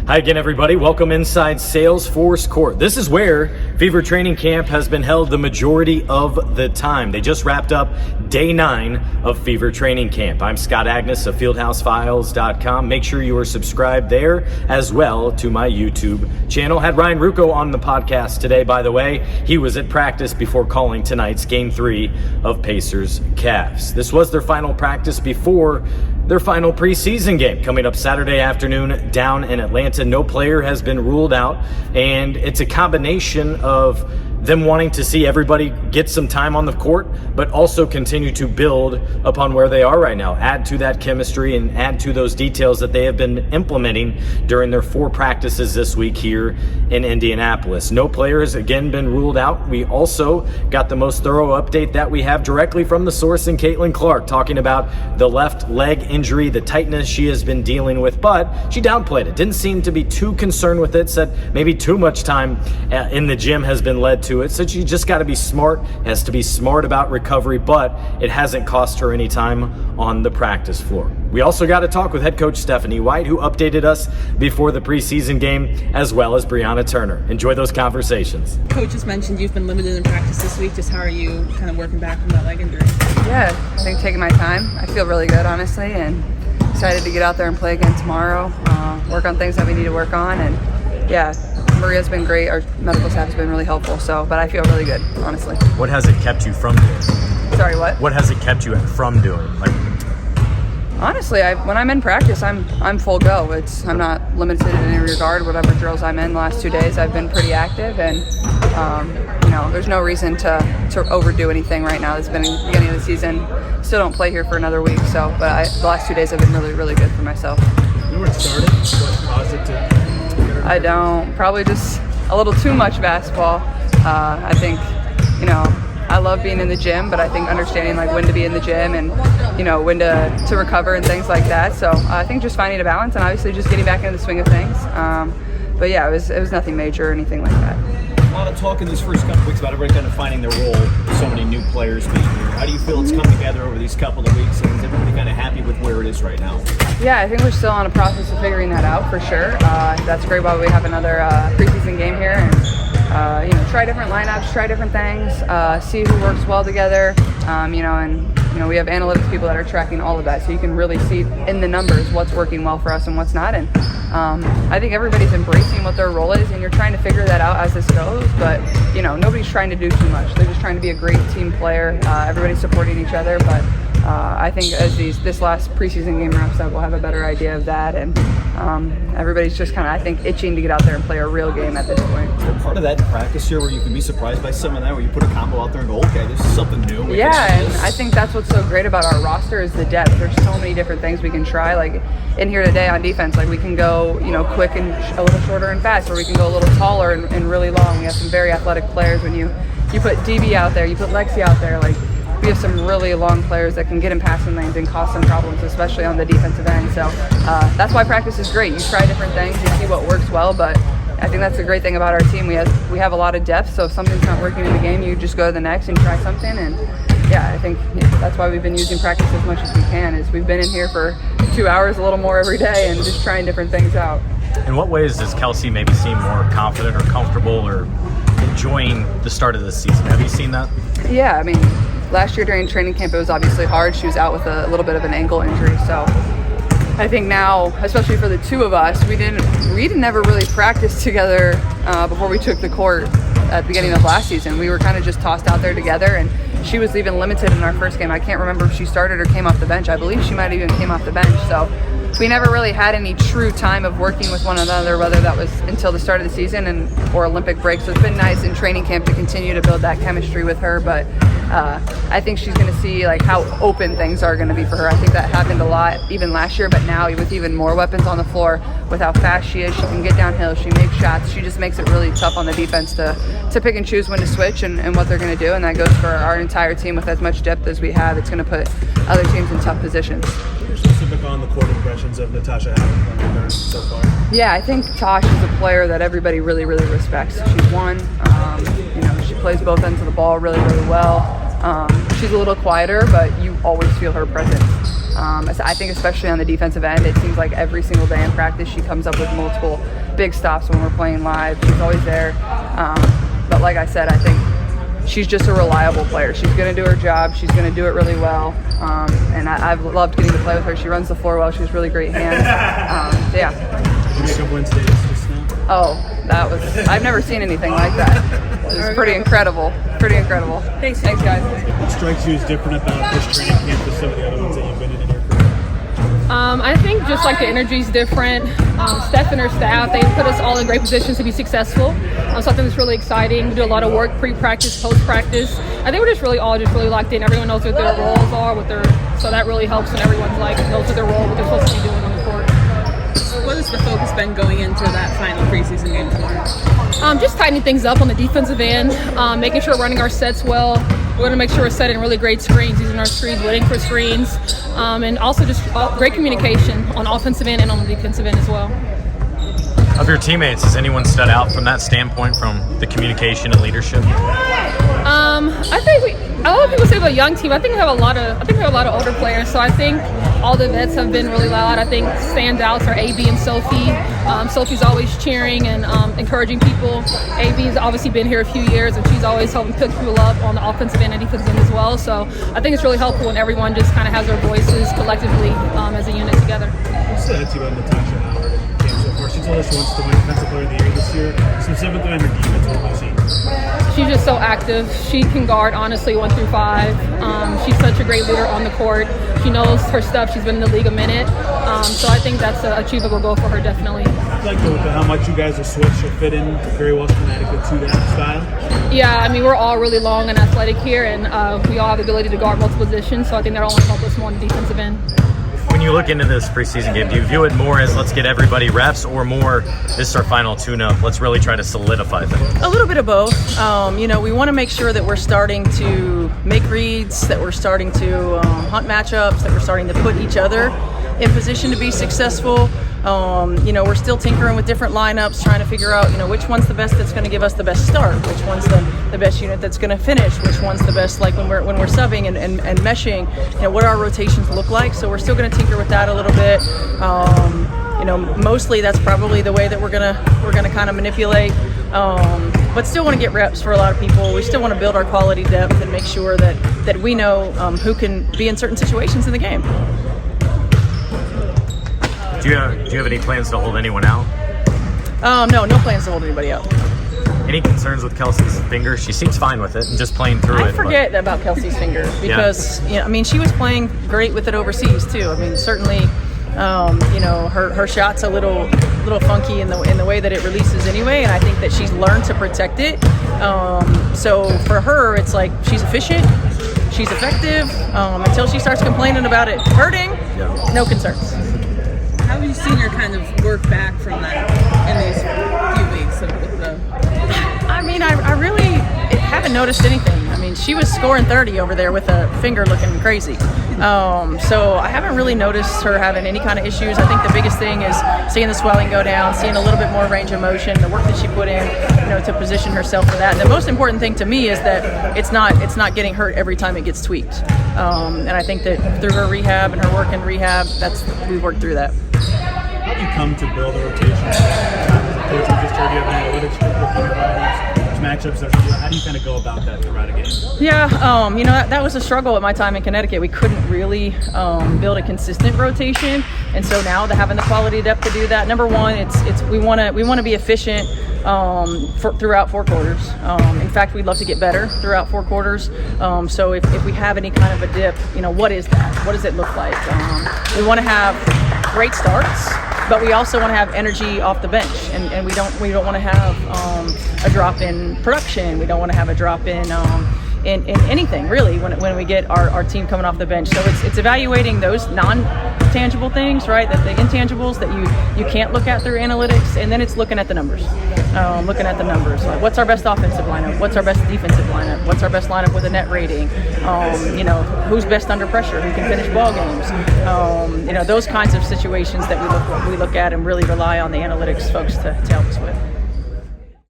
Hi again, everybody. Welcome inside Salesforce Court. This is where Fever Training Camp has been held the majority of the time. They just wrapped up day 9 of Fever Training Camp. I'm Scott Agnes of FieldhouseFiles.com. Make sure you are subscribed there as well to my YouTube channel. Had Ryan Ruocco on the podcast today, by the way. He was at practice before calling tonight's Game 3 of Pacers Cavs. This was their final practice before their final preseason game coming up Saturday afternoon down in Atlanta. No player has been ruled out, and it's a combination of them wanting to see everybody get some time on the court, but also continue to build upon where they are right now, add to that chemistry and add to those details that they have been implementing during their 4 practices this week here in Indianapolis. No player has again been ruled out. We also got the most thorough update that we have directly from the source in Caitlin Clark, talking about the left leg injury, the tightness she has been dealing with, but she downplayed it. Didn't seem to be too concerned with it, said maybe too much time in the gym has been led to it. So you just got to be smart, has to be smart about recovery, but it hasn't cost her any time on the practice floor. We also got to talk with head coach Stephanie White, who updated us before the preseason game, as well as Brianna Turner. Enjoy those conversations. Coach just mentioned you've been limited in practice this week. Just how are you kind of working back from that leg injury? Yeah, I think taking my time. I feel really good, honestly, and excited to get out there and play again tomorrow, work on things that we need to work on, and yeah, Maria's been great. Our medical staff has been really helpful. But I feel really good, honestly. What has it kept you from doing? Sorry, what? What has it kept you from doing? Honestly, when I'm in practice, I'm full go. I'm not limited in any regard. Whatever drills I'm in the last 2 days, I've been pretty active, and there's no reason to overdo anything right now. It's been the beginning of the season. Still don't play here for another week, but the last 2 days have been really, really good for myself. You know where it started? What caused it to? I don't. Probably just a little too much basketball. I think, I love being in the gym, but I think understanding when to be in the gym and, when to recover and things like that. So I think just finding a balance and obviously just getting back into the swing of things. But yeah, it was nothing major or anything like that. A lot of talk in these first couple weeks about everybody kind of finding their role with so many new players being here. How do you feel it's come together over these couple of weeks, and is everybody kind of happy with where it is right now? Yeah, I think we're still on a process of figuring that out for sure. That's great why we have another preseason game here, and try different lineups, try different things, see who works well together, and we have analytics people that are tracking all of that, so you can really see in the numbers what's working well for us and what's not. And I think everybody's embracing what their role is, and you're trying to figure that out as this goes. But nobody's trying to do too much. They're just trying to be a great team player. Everybody's supporting each other, but I think as this last preseason game wraps up, we'll have a better idea of that. And everybody's just kind of, I think, itching to get out there and play a real game at this point. Is there part of that in practice here where you can be surprised by some of that, where you put a combo out there and go, okay, this is something new? Yeah, and I think that's what's so great about our roster is the depth. There's so many different things we can try. Like in here today on defense, we can go, quick and a little shorter and fast, or we can go a little taller and really long. We have some very athletic players. When you put DB out there, you put Lexi out there, we have some really long players that can get in passing lanes and cause some problems, especially on the defensive end. So that's why practice is great. You try different things, you see what works well, but I think that's the great thing about our team. We have a lot of depth, so if something's not working in the game, you just go to the next and try something. And yeah, I think that's why we've been using practice as much as we can, is we've been in here for 2 hours, a little more every day, and just trying different things out. In what ways does Kelsey maybe seem more confident or comfortable or enjoying the start of this season? Have you seen that? Yeah, last year during training camp, it was obviously hard. She was out with a little bit of an ankle injury. So I think now, especially for the two of us, we didn't ever really practice together before we took the court at the beginning of last season. We were kind of just tossed out there together, and she was even limited in our first game. I can't remember if she started or came off the bench. I believe she might have even came off the bench. So we never really had any true time of working with one another, whether that was until the start of the season or Olympic break. So it's been nice in training camp to continue to build that chemistry with her. But I think she's going to see how open things are going to be for her. I think that happened a lot even last year, but now with even more weapons on the floor, with how fast she is, she can get downhill, she makes shots. She just makes it really tough on the defense to pick and choose when to switch and what they're going to do. And that goes for our entire team. With as much depth as we have, it's going to put other teams in tough positions. Your specific on the court impressions of Natasha Howard so far? Yeah, I think Tosh is a player that everybody really, really respects. She's won. She plays both ends of the ball really, really well. She's a little quieter, but you always feel her presence. I think especially on the defensive end, it seems like every single day in practice she comes up with multiple big stops when we're playing live. She's always there. But like I said, I think she's just a reliable player. She's going to do her job. She's going to do it really well. And I've loved getting to play with her. She runs the floor well. She has really great hands. So yeah. Did you make up Wednesday just now? Oh, I've never seen anything like that. It was pretty incredible. Pretty incredible. Thanks guys. What strikes you as different about this training camp than some of the other ones that you've been in your career? I think just like the energy is different. Steph and her staff, they put us all in great positions to be successful. So I think it's really exciting. We do a lot of work pre-practice, post-practice. I think we're just really locked in. Everyone knows what their roles are, so that really helps when everyone's knows what their role, what they're supposed to be doing on the court. What has the focus been going into that final preseason game tomorrow? Just tightening things up on the defensive end, making sure we're running our sets well. We're going to make sure we're setting really great screens, using our screens, waiting for screens, and also just great communication on offensive end and on the defensive end as well. Of your teammates, has anyone stood out from that standpoint, from the communication and leadership? I think a lot of people say about a young team. I think we have a lot of older players. So I think all the vets have been really loud. I think standouts are AB and Sophie. Sophie's always cheering and encouraging people. AB's obviously been here a few years, and she's always helping pick people up on the offensive end and defensive end as well. So I think it's really helpful when everyone just kind of has their voices collectively as a unit together. What's the attitude about Natasha Howard in the game so far? She told us she wants to win Defensive Player of the Year this year. Specifically on her defense, what have you seen? She's just so active. She can guard, honestly, 1 through 5. She's such a great leader on the court. She knows her stuff. She's been in the league a minute. So I think that's an achievable goal for her, definitely. I like how much you guys are switched or fit in very well schematically to that style. Yeah, I mean, we're all really long and athletic here, and we all have the ability to guard multiple positions, so I think that'll only help us more on the defensive end. When you look into this preseason game, do you view it more as let's get everybody reps, or more this is our final tune-up, let's really try to solidify things? A little bit of both. We want to make sure that we're starting to make reads, that we're starting to hunt matchups, that we're starting to put each other in position to be successful. We're still tinkering with different lineups, trying to figure out, which one's the best that's going to give us the best start, which one's the best unit that's going to finish, which one's the best, like when we're subbing and meshing, what our rotations look like. So we're still going to tinker with that a little bit. Mostly that's probably the way that we're gonna kind of manipulate. But still want to get reps for a lot of people. We still want to build our quality depth and make sure that we know who can be in certain situations in the game. Do you have any plans to hold anyone out? No plans to hold anybody out. Any concerns with Kelsey's finger? She seems fine with it and just playing through it. I forget about Kelsey's finger because she was playing great with it overseas too. I mean, certainly, her shot's a little funky in the way that it releases anyway, and I think that she's learned to protect it. So for her, it's like she's efficient, she's effective. Until she starts complaining about it hurting, no concerns. How have you seen her kind of work back from that in these few weeks with the? I mean, I really haven't noticed anything. I mean, she was scoring 30 over there with a finger looking crazy. So I haven't really noticed her having any kind of issues. I think the biggest thing is seeing the swelling go down, seeing a little bit more range of motion, the work that she put in, to position herself for that. And the most important thing to me is that it's not getting hurt every time it gets tweaked. And I think that through her rehab and her work in rehab, we've worked through that. How do you come to build a rotation? Coach, we just heard you have analytics looking at matchups. How do you kind of go about that throughout a game? Yeah, that was a struggle at my time in Connecticut. We couldn't really build a consistent rotation, and so now having the quality depth to do that. Number one, we want to be efficient throughout 4 quarters. In fact, we'd love to get better throughout 4 quarters. So if we have any kind of a dip, what is that? What does it look like? We want to have great starts, but we also want to have energy off the bench, and we don't want to have a drop in production. We don't want to have a drop in anything really when we get our team coming off the bench. So it's evaluating those non-tangible things, right? That the intangibles that you can't look at through analytics, and then it's looking at the numbers. Like what's our best offensive lineup? What's our best defensive lineup? What's our best lineup with a net rating? Who's best under pressure? Who can finish ball games? Those kinds of situations that we look at and really rely on the analytics folks to help us with.